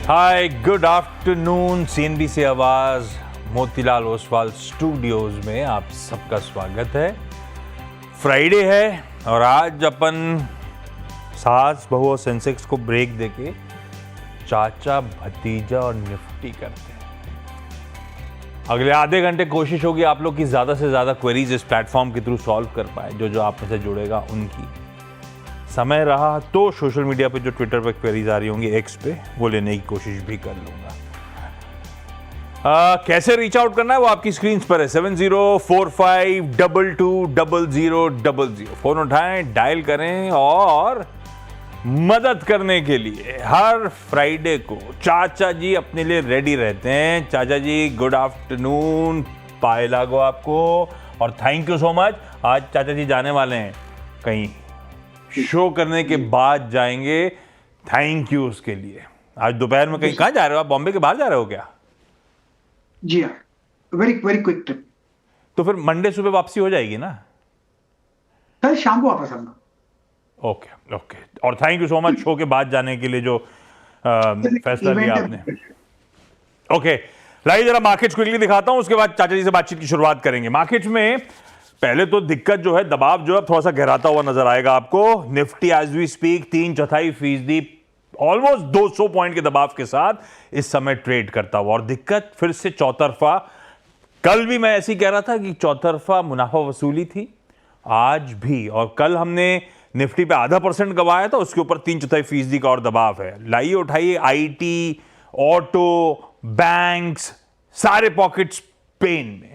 हाय, good afternoon. CNBC आवाज Motilal Oswal studios में आप सबका स्वागत है। फ्राइडे है और आज अपन सास बहू और सेंसेक्स को ब्रेक देके चाचा भतीजा और निफ्टी करते हैं। अगले आधे घंटे कोशिश होगी आप लोग की ज़्यादा से ज़्यादा क्वेरीज इस प्लेटफॉर्म के थ्रू सॉल्व कर पाए, जो आप में से जुड़ेगा उनकी। समय रहा तो सोशल मीडिया पे जो ट्विटर पे क्वेरीज आ रही होंगी, एक्स पे, वो लेने की कोशिश भी कर लूंगा। कैसे रीच आउट करना है वो आपकी स्क्रीन पर है। 7045220000। फोन उठाएं, डायल करें और मदद करने के लिए हर फ्राइडे को चाचा जी अपने लिए रेडी रहते हैं। चाचा जी गुड आफ्टरनून, पाए लागो आपको और थैंक यू सो मच। आज चाचा जी जाने वाले हैं कहीं, शो करने के बाद जाएंगे। थैंक यू उसके लिए। आज दोपहर में कहीं कहाँ जा रहे हो आप? बॉम्बे के बाहर जा रहे हो क्या? जी हाँ, वेरी वेरी क्विक ट्रिप। तो फिर मंडे सुबह वापसी हो जाएगी ना? कल शाम को वापस आऊंगा। Okay okay. और thank you so much show के बाद जाने के लिए जो फैसला लिया आपने। ओके, लाइए जरा मार्केट्स क्विकली दिखाता हूं, उसके बाद चाचा जी से बातचीत की शुरुआत करेंगे। मार्केट्स में पहले तो दिक्कत जो है, दबाव जो है थोड़ा सा गहराता हुआ नजर आएगा आपको। Nifty as we speak 3/4% almost 200 point के दबाव के साथ इस समय ट्रेड करता हुआ। और दिक्कत फिर से चौतरफा, कल भी मैं ऐसे ही कह रहा था कि चौतरफा मुनाफा वसूली थी, आज भी। और कल हमने निफ्टी पे 0.5% गवाया था, उसके ऊपर 3/4% का और दबाव है। लाइए उठाइए, आईटी, ऑटो, बैंक्स, सारे पॉकेट्स पेन में।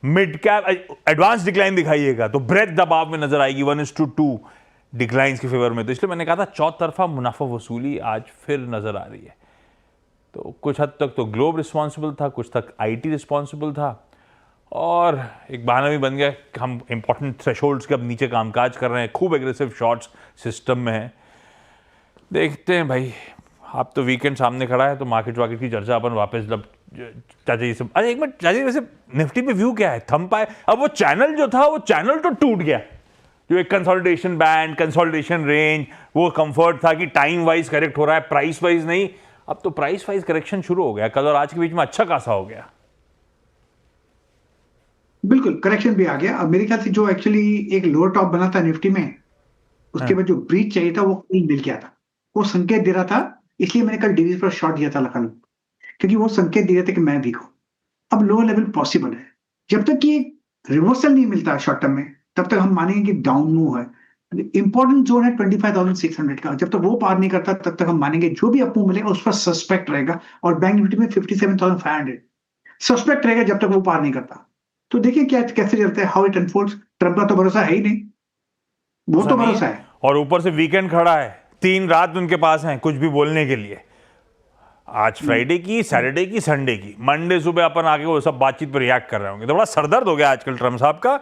मिड कैप एडवांस डिक्लाइन दिखाइएगा तो ब्रेथ दबाव में नजर आएगी, 1:2 डिक्लाइंस के फेवर में। तो इसलिए मैंने कहा था चौतरफा मुनाफा वसूली आज फिर नजर आ रही है। तो कुछ हद तक तो ग्लोब रिस्पॉन्सिबल था, कुछ तक आईटी रिस्पॉन्सिबल था, और एक बहाना भी बन गया कि हम इंपॉर्टेंट थ्रेशोल्ड्स के अब नीचे कामकाज कर रहे हैं। खूब एग्रेसिव शॉर्ट्स सिस्टम में है। देखते हैं भाई, आप तो वीकेंड सामने खड़ा है तो मार्केट वार्केट की चर्चा अपन वापस चाचा जी से। अरे एक मिनट चाचा जी, वैसे निफ्टी पे व्यू क्या है? थंब पाए अब वो चैनल जो था, वो चैनल तो टूट गया। जो एक कंसोलिडेशन बैंड, कंसोलिडेशन रेंज, वो कंफर्ट था कि टाइम वाइज करेक्ट हो रहा है, प्राइस वाइज नहीं। अब तो प्राइस वाइज करेक्शन शुरू हो गया। कल और आज के बीच में अच्छा खासा हो गया। बिल्कुल करेक्शन भी आ गया। अब मेरे ख्याल से जो एक्चुअली एक लोअर टॉप बना था निफ्टी में, उसके बाद जो ब्रीच चाहिए था वो कल मिल गया था। वो संकेत दे रहा था, इसलिए मैंने कल डिवीज पर शॉर्ट दिया था लखनऊ, क्योंकि वो संकेत दे रहे थे कि मैं भी हूं। अब लोअर लेवल पॉसिबल है। जब तक कि रिवर्सल नहीं मिलता शॉर्ट टर्म में, तब तक हम मानेंगे कि डाउन मूव है। इंपॉर्टेंट जोन है 25,600 का। जब तक वो पार नहीं करता तब तक हम मानेंगे जो भी अप मूव मिलेगा उस पर सस्पेक्ट रहेगा। और बैंक निफ्टी में 57,500 सस्पेक्ट रहेगा जब तक वो पार नहीं करता। तो देखिए क्या कैसे चलता है, हाउ इट अनफोल्ड्स। ट्रंप का तो भरोसा है ही नहीं, वो तो भरोसा है। और ऊपर से वीकेंड खड़ा है, 3 रात उनके पास हैं कुछ भी बोलने के लिए। आज फ्राइडे की, सैटरडे की, संडे की, मंडे सुबह अपन आके वो सब बातचीत पर रिएक्ट कर रहे होंगे। तो बड़ा सरदर्द हो गया आजकल ट्रम्प साहब का,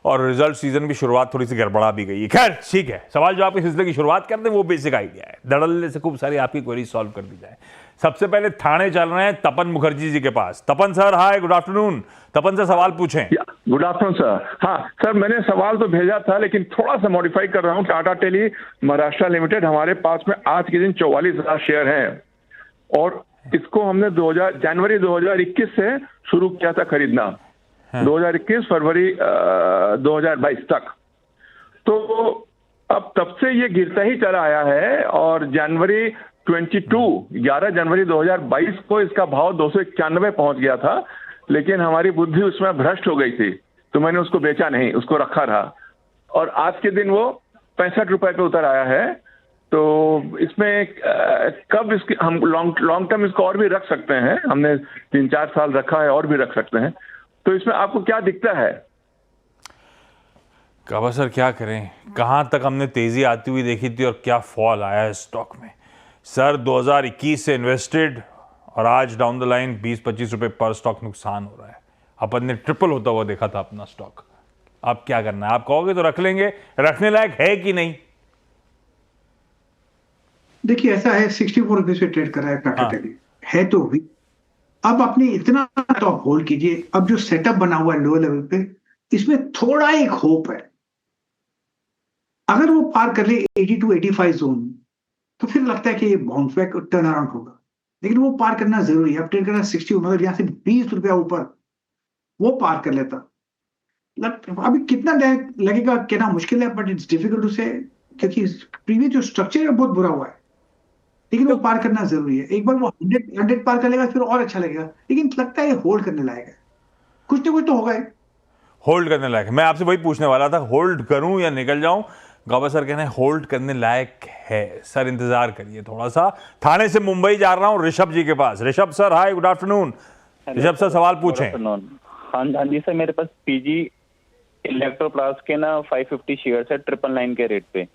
और रिजल्ट सीजन की शुरुआत थोड़ी सी गड़बड़ा भी गई है। खैर ठीक है, सवाल जो आपके सिलसिले की शुरुआत करते हैं वो बेसिक आइडिया है, धड़ल्ले से खूब सारी आपकी क्वेरी सॉल्व कर दी जाए। सबसे पहले थाने चल रहे हैं तपन मुखर्जी जी के पास। तपन सर हाय, गुड आफ्टरनून। तपन सर सवाल पूछें। Good afternoon sir. हाँ सर, मैंने सवाल तो भेजा था लेकिन थोड़ा सा मॉडिफाई कर रहा हूँ। टाटा टेली महाराष्ट्र लिमिटेड, हमारे पास में आज के दिन 44,000 शेयर हैं और इसको हमने जनवरी 2021 से शुरू किया था खरीदना, 2021 फरवरी 2022 तक। तो अब तब से ये गिरता ही चला आया है और जनवरी 11 जनवरी 2022 को इसका भाव 291 पहुंच गया था, लेकिन हमारी बुद्धि उसमें भ्रष्ट हो गई थी तो मैंने उसको बेचा नहीं, उसको रखा रहा। और आज के दिन वो 65 रुपए पे उतर आया है। तो इसमें कब इसकी हम लॉन्ग टर्म इसको और भी रख सकते हैं, हमने 3-4 साल रखा है और भी रख सकते हैं। तो इसमें आपको क्या दिखता है? काबा सर क्या करें, कहां तक हमने तेजी आती हुई देखी थी और क्या फॉल आया है स्टॉक में। सर 2021 से इन्वेस्टेड और आज डाउन द लाइन 20-25 रुपए पर स्टॉक नुकसान हो रहा है। अपन ने ट्रिपल होता हुआ देखा था अपना स्टॉक। अब क्या करना है? आप कहोगे तो रख लेंगे, रखने लायक है कि नहीं? देखिए ऐसा है, 64 रुपीज पे ट्रेड कर रहा है टाटा टेली, है तो भी। अब आपने इतना तो आप होल्ड कीजिए। अब जो सेटअप बना हुआ है लोअर लेवल पे, इसमें थोड़ा एक होप है। अगर वो पार कर ले 82-85 जोन, तो फिर लगता है कि ये बाउंस बैक टर्न अराउंड होगा। लेकिन वो पार करना जरूरी है। अब ट्रेड करना 60, मतलब यहाँ से 20 रुपया ऊपर वो पार कर लेता। अभी कितना लगेगा कहना मुश्किल है, बट इट्स डिफिकल्ट टू से, क्योंकि प्रीवियस जो स्ट्रक्चर है बहुत बुरा हुआ है। लेकिन वो पार करना जरूरी है। एक बार वो 100 पार कर लेगा फिर और अच्छा लगेगा, लेकिन लगता है ये होल्ड करने लायक है। कुछ ना कुछ तो होगा। होल्ड करने लायक है। मैं आपसे वही पूछने वाला था, होल्ड करूं या निकल जाऊं। गौबा सर कहना है होल्ड करने लायक है। सर इंतजार करिए थोड़ा सा। थाने से मुंबई जा रहा हूं ऋषभ जी के पास। Rishabh sir hi, good afternoon. Rishabh sir सवाल पूछें। हाँ जी सर, मेरे पास पीजी इलेक्ट्रोप्लास्ट के ना 550 शेयर्स है 999 के रेट पे।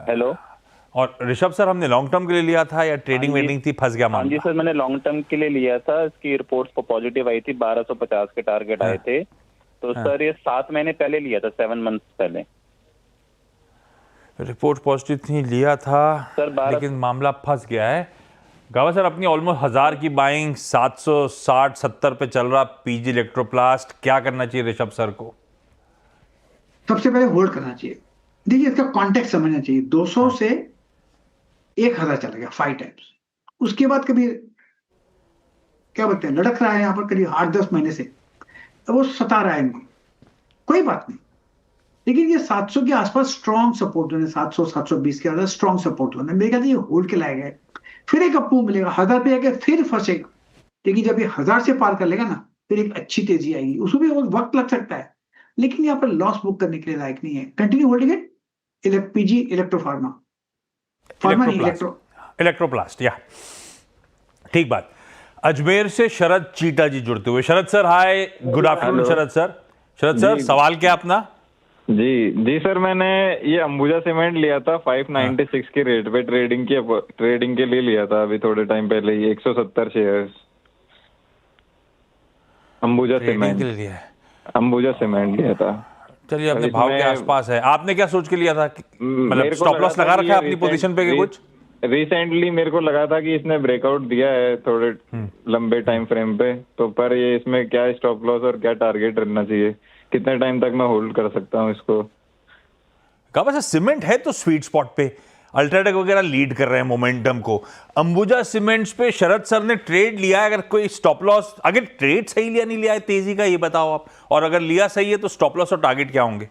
हेलो। और ऋषभ सर हमने लॉन्ग टर्म के लिए लिया था या ट्रेडिंग वेडिंग थी, फंस गया हाँ मामला? जी सर, मैंने लॉन्ग टर्म के लिए लिया था। इसकी रिपोर्ट्स को पॉजिटिव आई थी, 1250 के टारगेट आए थे। तो सर ये 7 महीने पहले लिया था, 7 मंथ्स पहले। रिपोर्ट पॉजिटिव थी, लिया था सर, लेकिन मामला फंस गया है। गावा सर अपनी ऑलमोस्ट 1000 की बाइंग 760-70 पे चल रहा पीजी इलेक्ट्रोप्लास्ट, क्या करना चाहिए ऋषभ सर को? सबसे पहले होल्ड करना चाहिए। देखिए इसका कॉन्टेक्स्ट समझना चाहिए। 200 से 1000 चलेगा 5 टाइम्स। उसके बाद कभी क्या बोलते हैं, लड़क रहा है यहाँ पर करीब 8-10 महीने से, तो वो सता रहा है इनको, कोई बात नहीं। लेकिन ये 700 के आसपास स्ट्रॉन्ग सपोर्ट होने, 700-720 के आसपास स्ट्रॉन्ग सपोर्ट होने, मेरे ख्याल ये होल्ड के लायक है। फिर एक अप्रूव मिलेगा 1000 पे आके, फिर फंसेगा। लेकिन जब ये 1000 से पार कर लेगा ना, फिर एक अच्छी तेजी आएगी। उसमें भी वक्त लग सकता है, लेकिन यहाँ पर लॉस बुक करने के लिए लायक नहीं है। Continue holding it. PG electropharma, pharma नहीं, इलेक्ट्रोप्लास्ट, या ठीक बात। अजमेर से शरद चीटा जी जुड़ते हुए। शरद सर हाय, गुड आफ्टरनून शरद सर। शरद सर सवाल क्या अपना? जी सर, मैंने ये अंबुजा सीमेंट लिया था 596 के रेट पे, ट्रेडिंग के लिए लिया था अभी थोड़े टाइम पहले ही, 170 शेयर्स। अंबुजा सीमेंट लिया था। चलिए अपने भाव के आसपास है। आपने क्या सोच के लिया था? मतलब स्टॉप लॉस लगा रखा है अपनी पोजीशन पे? कुछ रिसेंटली मेरे को लगा था कि इसने ब्रेकआउट दिया है थोड़े लंबे टाइम फ्रेम पे, तो पर ये इसमें क्या स्टॉप लॉस और क्या टारगेट रखना चाहिए, कितने टाइम तक मैं होल्ड कर सकता हूँ इसको? कहा वैसे सीमेंट है तो स्वीट स्पॉट पे, अल्ट्राटेक वगैरह लीड कर रहे हैं मोमेंटम को। अंबुजा सीमेंट्स पे शरद सर ने ट्रेड लिया है, अगर कोई स्टॉप लॉस, अगर ट्रेड सही लिया नहीं लिया है तेजी का, ये बताओ आप। और अगर लिया सही है तो स्टॉप लॉस और टारगेट क्या होंगे?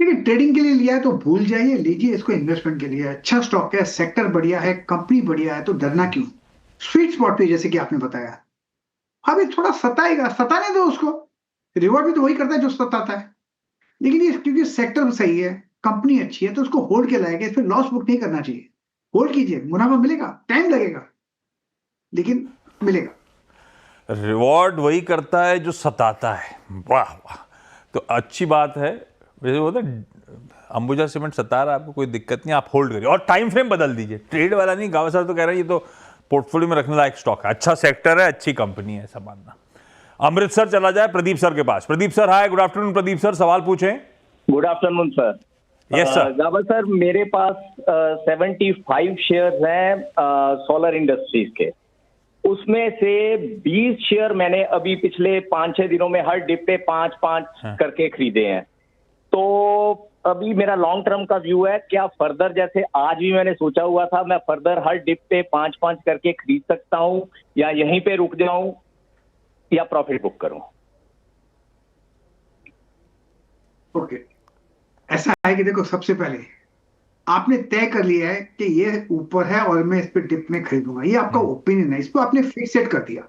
देखिए ट्रेडिंग के लिए लिया है तो भूल जाइए, लीजिए इसको इन्वेस्टमेंट के लिए। अच्छा स्टॉक है, सेक्टर बढ़िया है, कंपनी बढ़िया है, तो डरना क्यों? स्वीट स्पॉट पे जैसे कि आपने बताया, अभी थोड़ा सताएगा, सताने दो उसको। रिवॉर्ड भी तो वही करता है जो सताता है। लेकिन ये क्योंकि सेक्टर सही है, कंपनी अच्छी है, तो उसको होल्ड के लायक है। इसमें लॉस बुक नहीं करना चाहिए। होल्ड कीजिए, मुनाफा मिलेगा, टाइम लगेगा लेकिन मिलेगा। रिवॉर्ड वही करता है जो सताता है। वाह वाह, तो अच्छी बात है। वैसे होता है अंबुजा सीमेंट सता रहा है आपको, कोई दिक्कत नहीं, आप होल्ड करिए और टाइम फ्रेम बदल दीजिए। ट्रेड वाला नहीं। गावा सर तो कह रहे हैं ये तो पोर्टफोलियो में रखने लायक स्टॉक है, अच्छा सेक्टर है, अच्छी कंपनी है, ऐसा मानना। अमृतसर चला जाए प्रदीप सर के पास। Pradeep sir hi, good afternoon. Pradeep sir सवाल पूछें। Good afternoon sir. Yes sir. Gawa sir, मेरे पास 75 शेयर्स हैं सोलर इंडस्ट्रीज के। उसमें से 20 शेयर मैंने अभी पिछले 5-6 दिनों में हर डिप पे 5-5 करके खरीदे हैं। तो अभी मेरा लॉन्ग टर्म का व्यू है, क्या फर्दर, जैसे आज भी मैंने सोचा हुआ था, मैं फर्दर हर डिप पे 5-5 करके खरीद सकता हूं, या यहीं पे रुक जाऊं, या प्रॉफिट बुक करूं? ओके, ऐसा है कि देखो, सबसे पहले आपने तय कर लिया है कि ये ऊपर है और मैं इस पे डिप में खरीदूंगा, ये आपका ओपिनियन है, इसको आपने फिक्सेड कर दिया।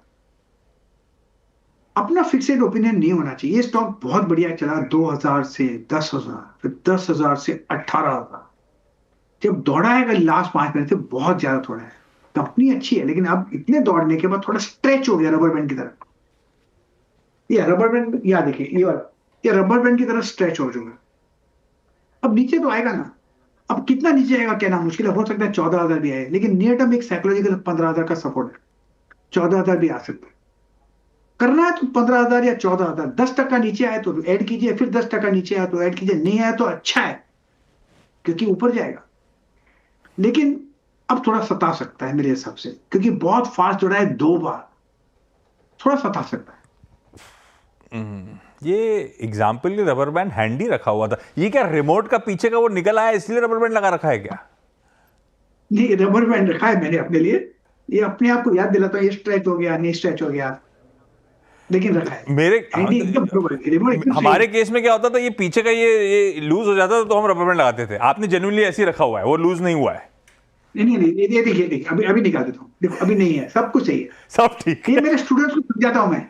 अपना फिक्सेड ओपिनियन नहीं होना चाहिए। ये स्टॉक बहुत बढ़िया चला 2000 से 10,000, फिर 10,000 से 18,000, जब दौड़ा है लास्ट 5 महीने से बहुत ज्यादा दौड़ा है। कंपनी अच्छी है, लेकिन अब इतने दौड़ने के बाद थोड़ा स्ट्रेच हो गया रबर बैंड की तरह। ये रबर बैंड, याद देखिए ये वाला, ये रबर बैंड की तरह स्ट्रेच हो चुका है। अब नीचे तो आएगा ना, अब कितना नीचे आएगा कहना मुश्किल है। हो सकता है 14,000 भी आए, लेकिन नियर टर्म एक साइकोलॉजिकल 15,000 का सपोर्ट है। 14,000 भी आ सकता है। करना है तो 15,000 या 14,000। 10% नीचे आए तो ऐड कीजिए, फिर 10% नीचे आया तो ऐड कीजिए, नहीं आया तो अच्छा है क्योंकि ऊपर जाएगा। लेकिन अब थोड़ा सता सकता है मेरे हिसाब से, क्योंकि बहुत फास्ट जुड़ा है 2 बार, थोड़ा सता सकता है। ये एग्जाम्पल के रबर बैंड हैंडी रखा हुआ था, ये क्या रिमोट का पीछे का वो निकल आया इसलिए रबर बैंड लगा रखा है क्या? नहीं, रबर बैंड रखा है मैंने अपने लिए, ये अपने आप को याद दिलाता हूँ, ये स्ट्रेच हो गया, नहीं स्ट्रेच हो गया, लेकिन रखा है। मेरे एंडी एकदम बरोबर है, रिमोट एकदम सही हमारे है। केस में क्या होता था, ये पीछे का ये लूज हो जाता था तो हम रबर बैंड लगाते थे। आपने जेन्युइनली ऐसे ही रखा हुआ है, वो लूज नहीं हुआ है। नहीं, ये देखिए, अभी अभी निकाल देता हूँ, देखो अभी नहीं है, सब कुछ सही है। सब ठीक ये है। मेरे स्टूडेंट्स को समझाता हूँ मैं,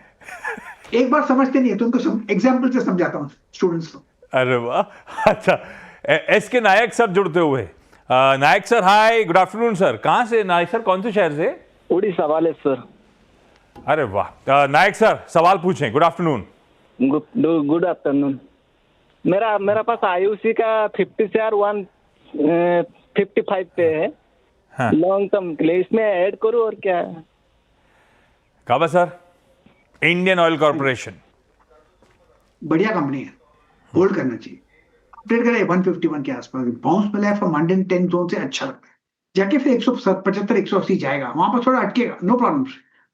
एक बार समझते नहीं है तो उनको एग्जाम्पल से समझाता हूँ स्टूडेंट्स को। अरे वाह, अच्छा। एस के नायक सर जुड़ते हुए। नायक sir, hi, good afternoon sir. कहाँ से नायक सर, कौन से शहर से? उड़ीसा वाले सर। अरे वाह। नायक सर सवाल पूछें। Good afternoon. Good afternoon. मेरा पास आईयूसी का 55 पे है, हाँ। लॉन्ग टर्म के लिए, इसमें ऐड करूँ और क्या? काबा सर, इंडियन ऑयल कॉर्पोरेशन। बढ़िया कंपनी है, होल्ड करना चाहिए। ट्रेड करें 151 के आसपास, बाउंस मिला है फ्रॉम 110 जोन से, अच्छा लगता है। जाके फिर 175 180 जाएगा, वहां पर थोड़ा अटकेगा, नो प्रॉब्लम,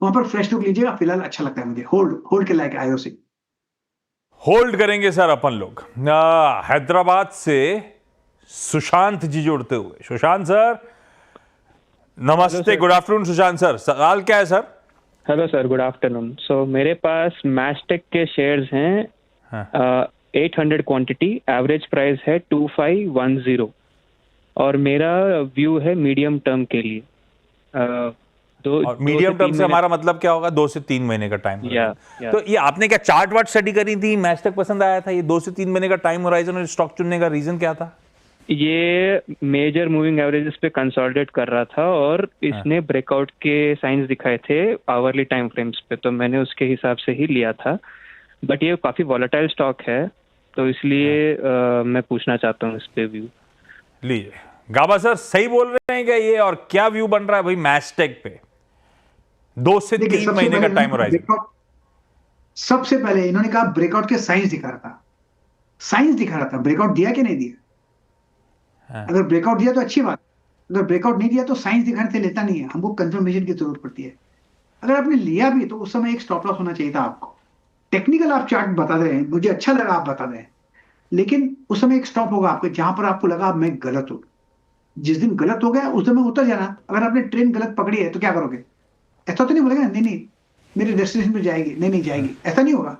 वहां पर फ्रेश लुक लीजिएगा। फिलहाल अच्छा लगता है मुझे, होल्ड के लायक आईओसी। होल्ड करेंगे सर अपन लोग। हैदराबाद से सुशांत जी जुड़ते हुए। सुशांत सर नमस्ते, गुड आफ्टरनून सुशांत सर। सवाल क्या है sir? Hello sir, good afternoon. So मेरे पास मैस्टेक के शेयर्स हैं, हाँ। 800 क्वांटिटी, एवरेज प्राइस है 2510, और मेरा व्यू है मीडियम टर्म के लिए। और मीडियम टर्म से हमारा मतलब क्या होगा? 2 से 3 महीने का टाइम। या तो ये आपने क्या चार्ट वार्ट स्टडी करी थी, मैस्टेक पसंद आया था? ये 2 से 3 महीने का टाइम होराइजन और स्टॉक चुनने का रीजन क्या था? ये मेजर मूविंग एवरेजेस पे कंसोलिडेट कर रहा था और इसने ब्रेकआउट के साइंस दिखाए थे आवरली टाइम फ्रेम्स पे, तो मैंने उसके हिसाब से ही लिया था। बट ये काफी वॉलेटाइल स्टॉक है, तो इसलिए मैं पूछना चाहता हूँ इस पे व्यू। लीजिए, गाबा सर सही बोल रहे हैं क्या ये? और क्या व्यू बन रहा है भाई मैस्टेक पे 2 से 3 महीने का टाइम होराइजन? सबसे पहले इन्होंने कहा ब्रेकआउट के साइंस दिखा रहा था, ब्रेकआउट दिया कि नहीं दिया? अगर ब्रेकआउट दिया तो अच्छी बात, अगर ब्रेकआउट नहीं दिया तो साइंस दिखाने से लेता नहीं है, हमको कंफर्मेशन की जरूरत पड़ती है। अगर आपने लिया भी तो उस समय एक स्टॉप लॉस होना चाहिए था आपको। टेक्निकल आप चार्ट बता रहे हैं, मुझे अच्छा लगा आप बता रहे हैं, लेकिन उस समय एक स्टॉप होगा आपके जहां पर आपको लगा मैं गलत हूं। जिस दिन गलत हो गया उस समय उतर जाना। अगर आपने ट्रेन गलत पकड़ी है तो क्या करोगे? ऐसा तो नहीं बोलेगा नहीं मेरे डेस्टिनेशन पे जाएगी, नहीं जाएगी, ऐसा नहीं होगा।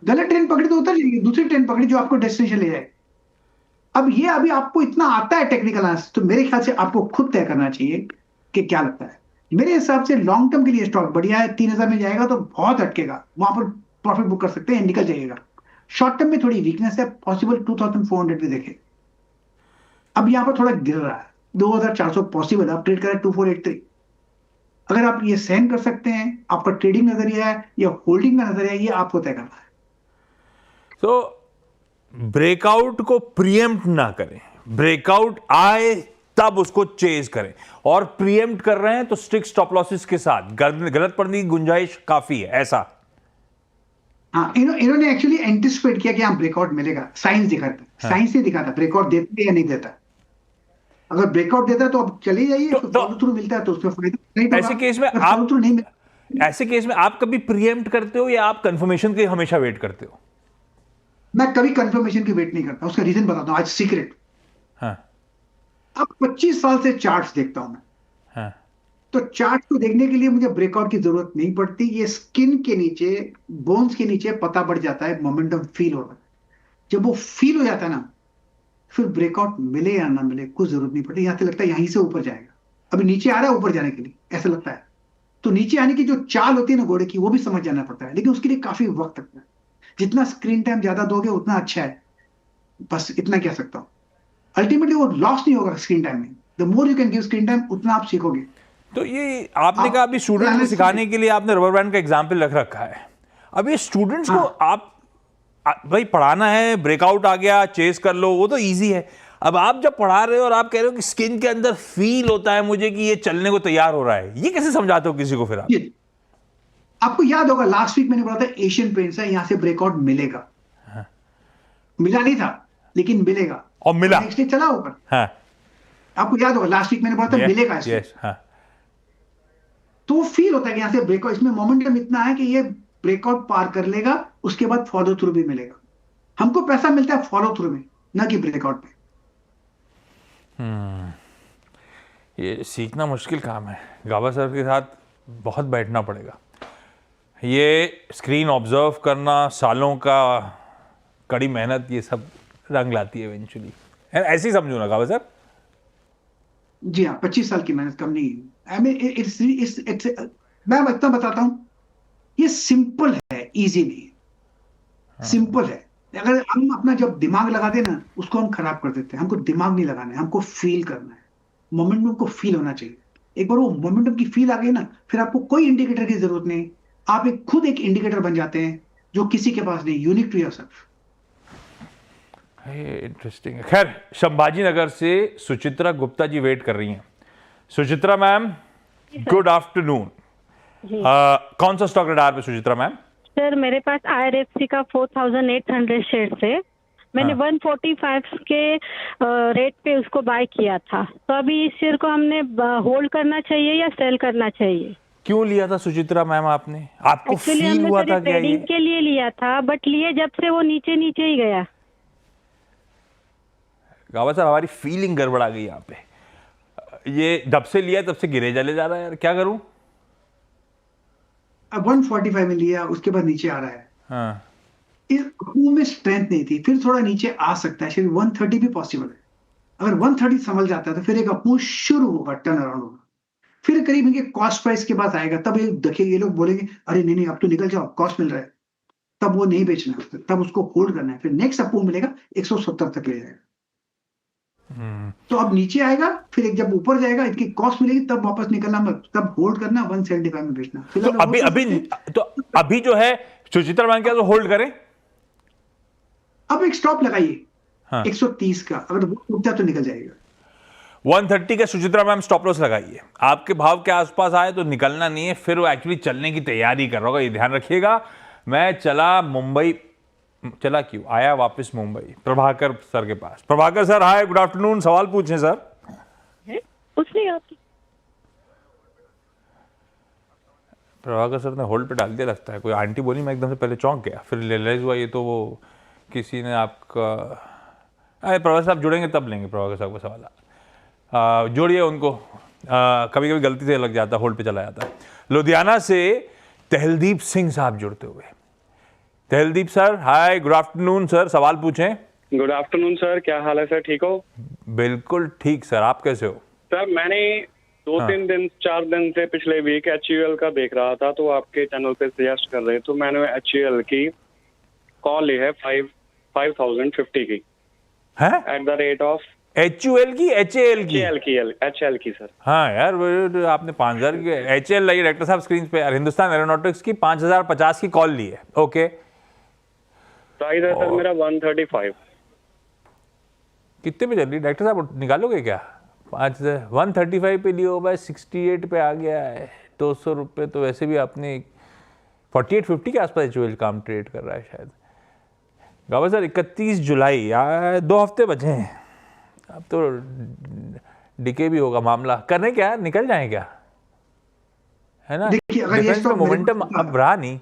गलत ट्रेन पकड़ी तो उतर जाएगी, दूसरी ट्रेन पकड़ी जो आपको डेस्टिनेशन ले जाए। अब ये अभी आपको इतना आता है टेक्निकल एनालिसिस, तो मेरे ख्याल से आपको खुद तय करना चाहिए कि क्या लगता है। मेरे हिसाब से लॉन्ग टर्म के लिए स्टॉक बढ़िया है, 3000 में जाएगा तो बहुत अटकेगा, वहां पर प्रॉफिट बुक कर सकते हैं, निकल जाइएगा। शॉर्ट टर्म में थोड़ी वीकनेस है, पॉसिबल 2400 भी देखे। अब यहां पर थोड़ा गिर रहा है, 2400 पॉसिबल, आप ट्रेड करें 2483। अगर आप ये सहन कर सकते हैं, आपका ट्रेडिंग नजरिया है या होल्डिंग का नजरिया है, ये आपको तय करना है। तो ब्रेकआउट को प्रीएम्प्ट ना करें, ब्रेकआउट आए तब उसको चेज करें, और प्रीएम्प्ट कर रहे हैं तो स्ट्रिक्ट स्टॉप लॉसेस के साथ। गलत पड़ने की गुंजाइश काफी है, ऐसा? हाँ, इन्होंने एक्चुअली एंटिसिपेट किया कि हाँ ब्रेकआउट मिलेगा, साइंस दिखाता है, साइंस ही दिखाता ब्रेकआउट देता है या नहीं देता। अगर ब्रेकआउट देता है तो अब चले जाइए, फॉलो थ्रू मिलता है तो उसमें फायदा नहीं होगा। ऐसे केस में फॉलो थ्रू नहीं मिलता, ऐसे केस में आप कभी प्रीएम्प्ट करते हो या आप कंफर्मेशन के हमेशा वेट करते हो? मैं कभी कंफर्मेशन की वेट नहीं करता, उसका रीजन बताता हूँ आज, सीक्रेट। हाँ। अब 25 साल से चार्ट्स देखता हूं मैं। हाँ। तो चार्ट को देखने के लिए मुझे ब्रेकआउट की जरूरत नहीं पड़ती, ये स्किन के नीचे, बोन्स के नीचे पता पड़ जाता है, मोमेंटम फील हो रहा है। जब वो फील हो जाता है ना, फिर ब्रेकआउट मिले या ना मिले कुछ जरूरत नहीं पड़ती, यहां से लगता है यहीं से ऊपर जाएगा। अभी नीचे आ रहा है ऊपर जाने के लिए, ऐसा लगता है। तो नीचे आने की जो चाल होती है ना घोड़े की, वो भी समझ जाना पड़ता है, लेकिन उसके लिए काफी वक्त लगता है। जितना स्क्रीन टाइम ज्यादा दोगे उतना अच्छा है, बस इतना कह सकता हूं। अल्टीमेटली वो लॉस नहीं होगा स्क्रीन टाइम में, the more you can give screen time उतना आप सीखोगे। तो ये आपने कहा अभी स्टूडेंट्स को सिखाने के लिए आपने रबर बैंड का एग्जाम्पल रख रखा है। अब ये स्टूडेंट्स को आप भाई पढ़ाना है, ब्रेकआउट आ गया चेस कर लो, वो तो इजी है। अब आप जब पढ़ा रहे हो और आप कह रहे हो कि स्किन के अंदर फील होता है मुझे कि ये चलने को तैयार हो रहा है, ये कैसे समझाते हो किसी को फिर आप? आपको याद होगा लास्ट वीक मैंने बोला था एशियन पेंट्स है, यहां से ब्रेकआउट मिलेगा। मिला नहीं था लेकिन मिलेगा, और मिला, नेक्स्ट डे चला ऊपर। हाँ। आपको याद होगा लास्ट वीक मैंने बोला था मिलेगा इसमें। हाँ। तो वो फील होता है कि यहां से ब्रेकआउट, इसमें मोमेंटम इतना है कि ये ब्रेकआउट पार कर लेगा, उसके बाद फॉलो थ्रू भी मिलेगा। हमको पैसा मिलता है फॉलो थ्रू में, ना कि ब्रेकआउट में। ये सीखना मुश्किल काम है, गाबा सर के साथ बहुत बैठना पड़ेगा। ये स्क्रीन ऑब्जर्व करना, सालों का कड़ी मेहनत, ये सब रंग लाती है इवेंचुअली। ऐसे ही समझो ना गाबा सर। जी हाँ, 25 साल की मेहनत कम नहीं है। I mean, मैं इतना बताता हूँ, ये सिंपल है, इजी नहीं है, सिंपल है। अगर हम अपना जब दिमाग लगा दे ना, उसको हम खराब कर देते हैं। हमको दिमाग नहीं लगाना है, हमको फील करना है। मोमेंटम को फील होना चाहिए। एक बार वो मोमेंटम की फील आ गई ना, फिर आपको कोई इंडिकेटर की जरूरत नहीं। आप खुद एक इंडिकेटर बन जाते हैं जो किसी के पास नहीं, यूनिक टू योरसेल्फ। इंटरेस्टिंग है। खैर, संभाजी नगर से सुचित्रा गुप्ता जी वेट कर रही हैं। Suchitra ma'am, good afternoon. कौन सा स्टॉक रडार पे सुचित्रा मैम? सर मेरे पास IRFC का 4800 शेयर है। मैंने 145 के रेट पे उसको बाय किया था। तो अभी इस शेयर को हमने होल्ड करना चाहिए या सेल करना चाहिए? क्यों लिया था सुचित्रा मैम आपने? आपको फील हुआ था क्या? ट्रेडिंग के लिए लिया था, बट लिए जब से वो नीचे नीचे ही गया। गावा सर, हमारी फीलिंग गड़बड़ा गई यहाँ पे। ये जब से लिया तब से गिरे चले जा रहा है यार, क्या करूं? अब 145 में लिया, उसके बाद नीचे आ रहा है। हाँ। इस मूव में स्ट्रेंथ नहीं थी, फिर थोड़ा नीचे आ सकता है, शायद 130 भी पॉसिबल है। अगर 130 संभल जाता है तो फिर एक अपमूव शुरू होगा, टर्न अराउंड होगा। फिर करीब इनके कॉस्ट प्राइस के पास आएगा, तब ये देखिए ये लोग बोलेंगे अरे नहीं नहीं अब तो निकल जाओ, कॉस्ट मिल रहा है। तब वो नहीं बेचना है, तब उसको होल्ड करना है। फिर नेक्स्ट अपमूव मिलेगा 170 तक ले जाएगा। तो अब नीचे आएगा, फिर एक जब ऊपर जाएगा, इसकी कॉस्ट मिलेगी, तब वापस निकलना मत, तब होल्ड करना, 175 में बेचना। तो अभी जो है सुचित्रा मैम क्या तो होल्ड करें? अब एक स्टॉप लगाइए। हाँ। 130 का, अगर वो टूटता तो निकल जाएगा। 130 का सुचित्रा मैम स्टॉप लॉस लगाइए। आपके भाव के आसपास आए तो निकलना नहीं है, फिर वो एक्चुअली चलने की तैयारी कर रहा होगा, ये ध्यान रखिएगा। मैं चला मुंबई, चला क्यों आया वापस मुंबई प्रभाकर सर के पास। Prabhakar sir, hi, good afternoon. सवाल पूछें सर। कुछ नहीं आपकी। प्रभाकर सर ने होल्ड पे डाल दिया लगता है। कोई आंटी बोली, मैं एकदम से पहले चौंक गया, फिर रियलाइज हुआ ये तो वो किसी ने आपका। अरे प्रभाकर साहब जुड़ेंगे तब लेंगे प्रभाकर साहब का सवाल। जोड़िए उनको, कभी कभी गलती से लग जाता, होल्ड पे चला जाता है। लुधियाना से तहलदीप सिंह साहब जुड़ते हुए। तहलदीप sir, hi, good afternoon sir. सवाल पूछें। गुड आफ्टरनून सर, क्या हाल है सर? ठीक हो? बिल्कुल ठीक सर, आप कैसे हो? सर मैंने 2-3 दिन 4 दिन से पिछले वीक HUL का देख रहा था, तो आपके चैनल पे सजेस्ट कर रहे, तो मैंने HUL की कॉल ली है 5050 की है at the rate of HUL की HAL की HL की सर। हाँ यार, वो आपने 5000 की HAL लगी डायरेक्टर साहब स्क्रीन पे, हिंदुस्तान एरोनॉटिक्स की 5050 की कॉल ली है। ओके, प्राइस है सर मेरा 135। कितने पे चल रही डायरेक्टर साहब, निकालोगे क्या? 135 पे लियो भाई, 68 पे आ गया है। 200 रुपये तो वैसे भी आपने 4850 के आसपास HUL काम ट्रेड कर रहा है शायद। गावा सर, 31 जुलाई यार, 2 हफ्ते बचे हैं, अब तो डिके भी होगा मामला। करने क्या, निकल जाए क्या, है ना? देखिए अगर ये स्टॉक मोमेंटम अब रहा नहीं।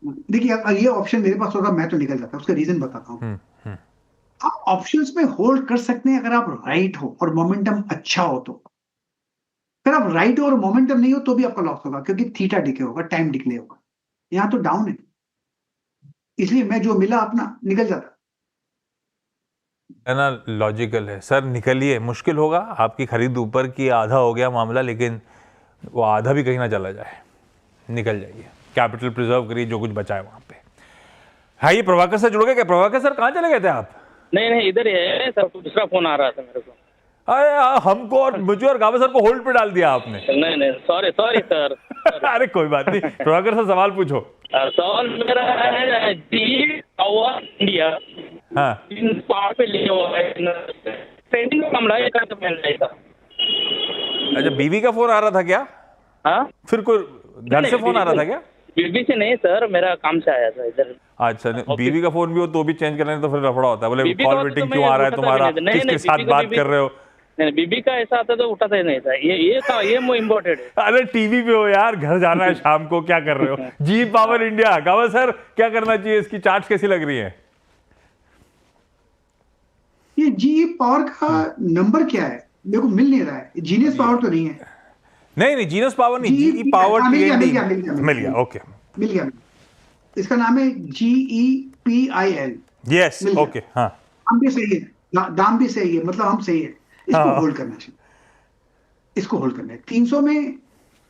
देखिए अगर ये ऑप्शन मेरे पास होगा मैं तो निकल जाता, उसका रीजन बताता हूँ। आप ऑप्शंस में होल्ड कर सकते हैं अगर आप राइट हो और मोमेंटम अच्छा हो तो। अगर आप राइट हो और मोमेंटम नहीं हो तो भी आपका लॉस होगा, क्योंकि थीटा डिके होगा, टाइम डिक्ले होगा। यहाँ तो डाउन है, इसलिए मैं जो मिला अपना निकल जाता है ना। लॉजिकल है सर, निकलिए। मुश्किल होगा, आपकी खरीद ऊपर की, आधा हो गया मामला, लेकिन वो आधा भी कहीं ना चला जाए। निकल जाइए, कैपिटल प्रिजर्व करिए, जो कुछ बचा है वहां पे। हाँ, ये प्रभाकर सर जुड़ गए क्या? प्रभाकर सर कहाँ चले गए थे आप? नहीं इधर ही है सर, दूसरा फोन आ रहा था मेरे को। अरे हमको और मुझे और गावा सर को होल्ड पे डाल दिया आपने। नहीं सॉरी सर। अरे कोई बात नहीं, प्रभाकर सर सवाल पूछो। सवाल मेरा है GE पावर इंडिया, हाँ, पावर पे लिया हुआ है, ट्रेंडिंग में कमरा का तो मिल जाएगा। अच्छा, बीवी का फोन आ रहा था क्या? हाँ, फिर कोई घर से फोन आ रहा था क्या? बीवी से नहीं सर, मेरा काम से आया था इधर। अच्छा, बीवी का फोन भी हो तो भी चेंज करने तो फिर रफड़ा होता है। बोले कॉल वेटिंग क्यों आ रहा है तुम्हारा, किसके साथ बात कर रहे हो? नहीं, बीबी का ऐसा आता तो उठाता ही नहीं था। ये मो इम्पोर्टेंट है। अरे टीवी पे हो यार, घर जाना है शाम को, क्या कर रहे हो? जी पावर इंडिया, गावा सर क्या करना चाहिए? इसकी चार्ट कैसी लग रही है? ये GE पावर का नंबर क्या है? मेरे को मिल नहीं रहा है। जीनियस पावर तो नहीं है। नहीं जीनस पावर नहीं, GE जीई पावर मिल गया, मिल गया। ओके, मिल गया। इसका नाम है GEPIL। यस, ओके, हाँ, दाम भी सही है, दाम भी सही है, मतलब हम सही है। इसको होल्ड करना चाहिए, इसको होल्ड करना है। 300 में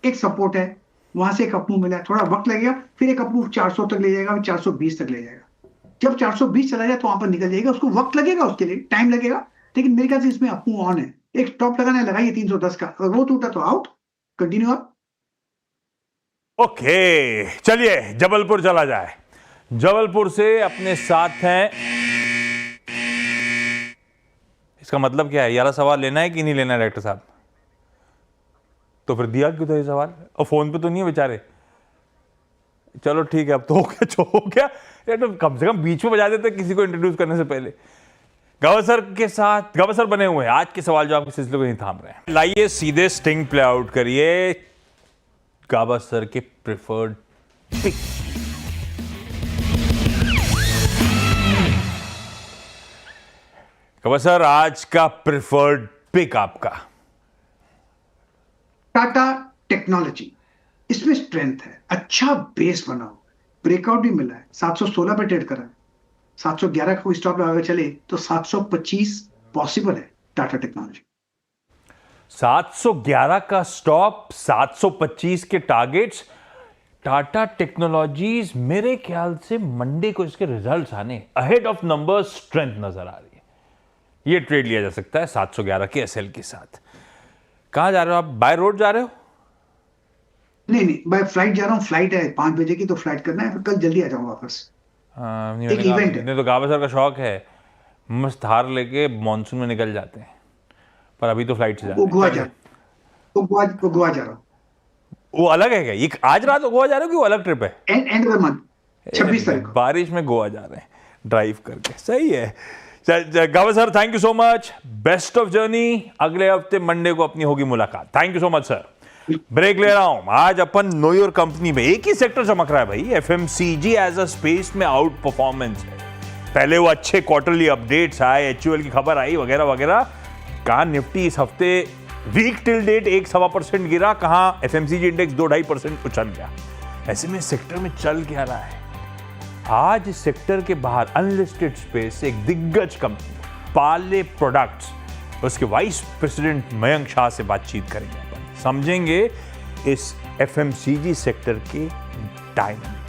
एक सपोर्ट है, वहां से एक अपमूव मिला है, थोड़ा वक्त लगेगा, फिर एक अपमूव 400 तक ले जाएगा, 420 तक ले जाएगा। जब 420 चला जाए तो वहां पर निकल जाएगा, उसको वक्त लगेगा, उसके लिए टाइम लगेगा, लेकिन मेरे ख्याल से इसमें अपमूव ऑन है। एक स्टॉप लगाना है, लगाइए 310 का, अगर वो टूटा तो आउट, कंटिन्यू अप। ओके, चलिए जबलपुर चला जाए। जबलपुर से अपने साथ हैं, इसका मतलब क्या है? 11 सवाल लेना है कि नहीं लेना है डायरेक्टर साहब? तो फिर दिया क्यों था ये सवाल? और फोन पे तो नहीं है बेचारे। चलो ठीक है, अब तो हो गया जो हो गया। ये तो कम से कम बीच में बजा देते किसी को इंट्रोड्यूस करने से पहले। गावस्कर के साथ गावस्कर बने हुए हैं। आज के सवाल जो आपके सिलसिले को नहीं थाम रहे हैं। लाइए सीधे स्टिंग प्ले आउट करिए गावस्कर के प्रेफर्ड पिक। गावस्कर, आज का प्रेफर्ड पिक आपका? टाटा टेक्नोलॉजी, इसमें स्ट्रेंथ है, अच्छा बेस बना हो, ब्रेकआउट भी मिला है, 716 पे ट्रेड करा है, 711 का कोई स्टॉप लगा के चले तो 725 पॉसिबल है टाटा टेक्नोलॉजी। 711 का स्टॉप, 725 के टारगेट्स। टाटा टेक्नोलॉजीज मेरे ख्याल से मंडे को इसके रिजल्ट्स आने अहेड ऑफ नंबर्स स्ट्रेंथ नजर आ रही है। ये ट्रेड लिया जा सकता है 711 के एसएल के साथ। कहां जा रहे हो आप? बाय रोड जा रहे हो? नहीं, बाय फ्लाइट जा रहा हूँ। फ्लाइट है 5 बजे की, तो फ्लाइट करना है, फिर कल जल्दी आ जाऊंगा वापस। एक इवेंट है। तो गावस्कर का शौक है, मस्त हार लेके मॉनसून में निकल जाते हैं, पर अभी तो फ्लाइट से जा रहे हैं। गोवा जा रहा हूँ। वो अलग है क्या? ये आज रात गोवा जा रहे हो कि वो अलग ट्रिप है? एंड ऑफ द मंथ 26 तारीख को बारिश में गोवा जा रहे हैं ड्राइव करके। सही है। Gavaskar, thank you so much, best of journey. अगले हफ्ते मंडे को अपनी होगी मुलाकात। Thank you so much sir. Break ले रहा हूं। आज अपन नो योर कंपनी में एक ही सेक्टर चमक रहा है भाई। एफएमसीजी एज अ स्पेस में आउट परफॉर्मेंस है। पहले वो अच्छे क्वार्टरली अपडेट्स आए, एचयूएल की खबर आई वगैरह वगैरह। कहां निफ्टी इस हफ्ते वीक टिल डेट 1.25% गिरा, कहां एफएमसीजी इंडेक्स 2-2.5% उछल गया। ऐसे में सेक्टर में चल क्या रहा है? आज इस सेक्टर के बाहर अनलिस्टेड स्पेस एक दिग्गज कंपनी पाले प्रोडक्ट्स, उसके वाइस प्रेसिडेंट मयंक शाह से बातचीत करेंगे। अपन समझेंगे इस एफएमसीजी सेक्टर के डायनामिक्स।